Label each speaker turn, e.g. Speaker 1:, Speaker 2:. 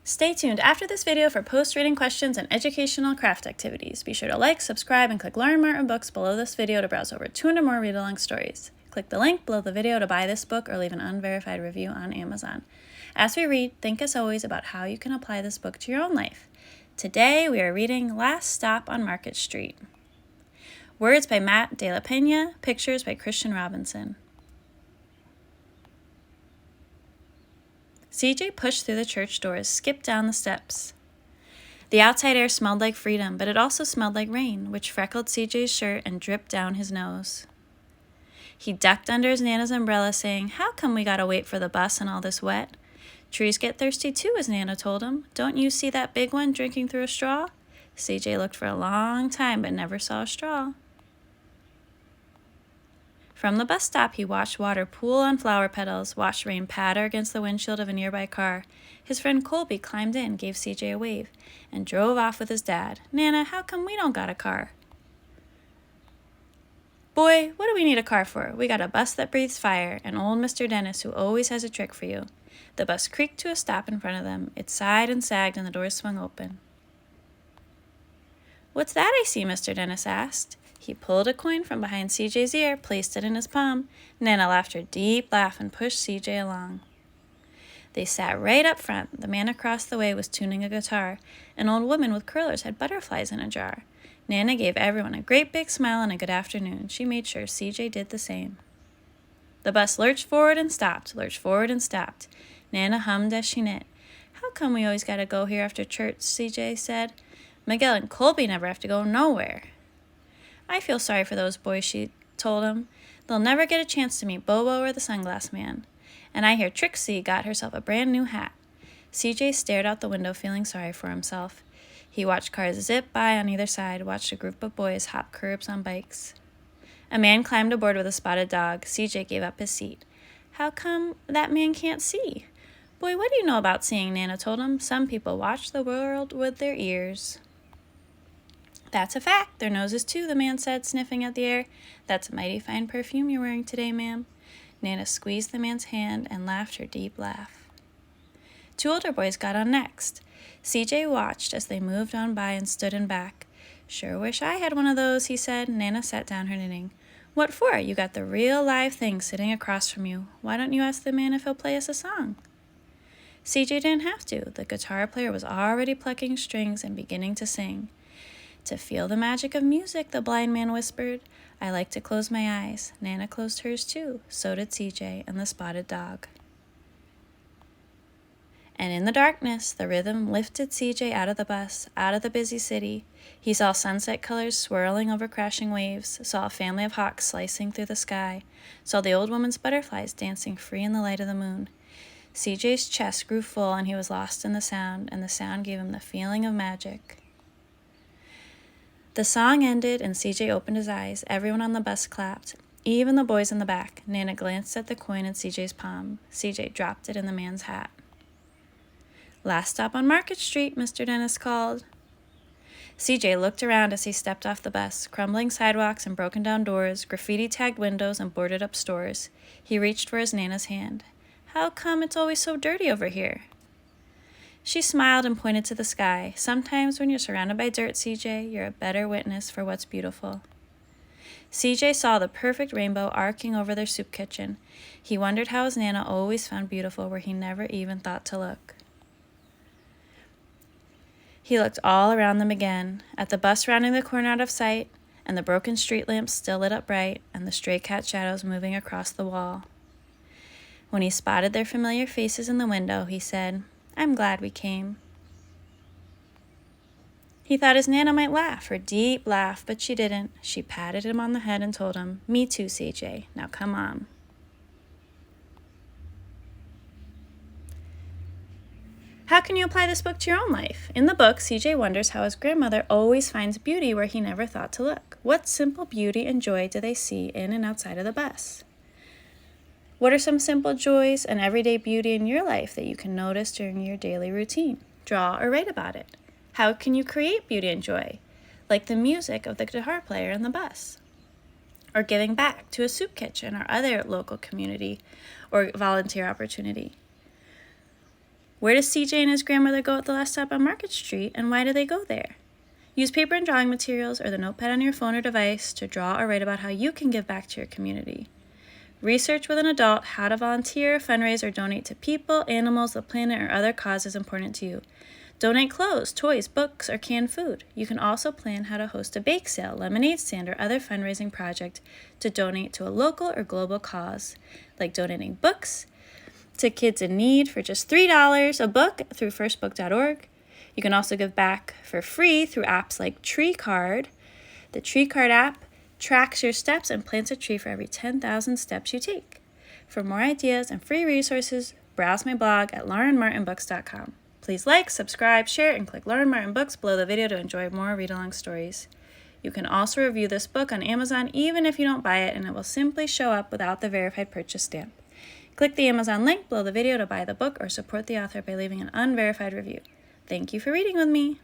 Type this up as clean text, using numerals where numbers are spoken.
Speaker 1: Stay tuned after this video for post-reading questions and educational craft activities. Be sure to like, subscribe, and click Lauren Martin Books below this video to browse over 200 more read-along stories. Click the link below the video to buy this book or leave an unverified review on Amazon. As we read, think as always about how you can apply this book to your own life. Today we are reading Last Stop on Market Street. Words by Matt De La Peña, pictures by Christian Robinson. CJ pushed through the church doors, skipped down the steps. The outside air smelled like freedom, but it also smelled like rain, which freckled CJ's shirt and dripped down his nose. He ducked under his Nana's umbrella, saying, "How come we gotta wait for the bus and all this wet?" "Trees get thirsty too," his Nana told him. "Don't you see that big one drinking through a straw?" CJ looked for a long time, but never saw a straw. From the bus stop, he watched water pool on flower petals, watched rain patter against the windshield of a nearby car. His friend Colby climbed in, gave CJ a wave, and drove off with his dad. "Nana, how come we don't got a car?" "Boy, what do we need a car for? We got a bus that breathes fire, and old Mr. Dennis who always has a trick for you." The bus creaked to a stop in front of them. It sighed and sagged, and the doors swung open. "What's that I see?" Mr. Dennis asked. He pulled a coin from behind CJ's ear, placed it in his palm. Nana laughed her deep laugh and pushed CJ along. They sat right up front. The man across the way was tuning a guitar. An old woman with curlers had butterflies in a jar. Nana gave everyone a great big smile and a good afternoon. She made sure CJ did the same. The bus lurched forward and stopped, lurched forward and stopped. Nana hummed as she knit. "How come we always gotta go here after church?" CJ said. "Miguel and Colby never have to go nowhere." "I feel sorry for those boys," she told him. "They'll never get a chance to meet Bobo or the Sunglass Man. And I hear Trixie got herself a brand new hat." CJ stared out the window, feeling sorry for himself. He watched cars zip by on either side, watched a group of boys hop curbs on bikes. A man climbed aboard with a spotted dog. CJ gave up his seat. "How come that man can't see?" "Boy, what do you know about seeing?" Nana told him. "Some people watch the world with their ears." "That's a fact. Their noses, too," the man said, sniffing at the air. "That's a mighty fine perfume you're wearing today, ma'am." Nana squeezed the man's hand and laughed her deep laugh. Two older boys got on next. CJ watched as they moved on by and stood in back. "Sure wish I had one of those," he said. Nana sat down her knitting. "What for? You got the real live thing sitting across from you. Why don't you ask the man if he'll play us a song?" CJ didn't have to. The guitar player was already plucking strings and beginning to sing. "To feel the magic of music," the blind man whispered. "I like to close my eyes." Nana closed hers too. So did CJ and the spotted dog. And in the darkness, the rhythm lifted CJ out of the bus, out of the busy city. He saw sunset colors swirling over crashing waves, saw a family of hawks slicing through the sky, saw the old woman's butterflies dancing free in the light of the moon. CJ's chest grew full and he was lost in the sound, and the sound gave him the feeling of magic. The song ended and CJ opened his eyes. Everyone on the bus clapped, even the boys in the back. Nana glanced at the coin in CJ's palm. CJ dropped it in the man's hat. "Last stop on Market Street," Mr. Dennis called. CJ looked around as he stepped off the bus. Crumbling sidewalks and broken down doors, graffiti-tagged windows and boarded-up stores. He reached for his Nana's hand. "How come it's always so dirty over here?" She smiled and pointed to the sky. "Sometimes when you're surrounded by dirt, CJ, you're a better witness for what's beautiful." CJ saw the perfect rainbow arcing over their soup kitchen. He wondered how his Nana always found beautiful where he never even thought to look. He looked all around them again, at the bus rounding the corner out of sight, and the broken street lamps still lit up bright, and the stray cat shadows moving across the wall. When he spotted their familiar faces in the window, he said, "I'm glad we came." He thought his Nana might laugh, her deep laugh, but she didn't. She patted him on the head and told him, "Me too, CJ. Now come on." How can you apply this book to your own life? In the book, CJ wonders how his grandmother always finds beauty where he never thought to look. What simple beauty and joy do they see in and outside of the bus? What are some simple joys and everyday beauty in your life that you can notice during your daily routine? Draw or write about it. How can you create beauty and joy, like the music of the guitar player in the bus? Or giving back to a soup kitchen or other local community or volunteer opportunity? Where does CJ and his grandmother go at the last stop on Market Street, and why do they go there? Use paper and drawing materials or the notepad on your phone or device to draw or write about how you can give back to your community. Research with an adult how to volunteer, fundraise, or donate to people, animals, the planet, or other causes important to you. Donate clothes, toys, books, or canned food. You can also plan how to host a bake sale, lemonade stand, or other fundraising project to donate to a local or global cause, like donating books to kids in need for just $3 a book through firstbook.org. You can also give back for free through apps like Tree Card. The Tree Card app tracks your steps and plants a tree for every 10,000 steps you take. For more ideas and free resources, browse my blog at laurenmartinbooks.com. Please like, subscribe, share, and click Lauren Martin Books below the video to enjoy more read-along stories. You can also review this book on Amazon even if you don't buy it, and it will simply show up without the verified purchase stamp. Click the Amazon link below the video to buy the book or support the author by leaving an unverified review. Thank you for reading with me.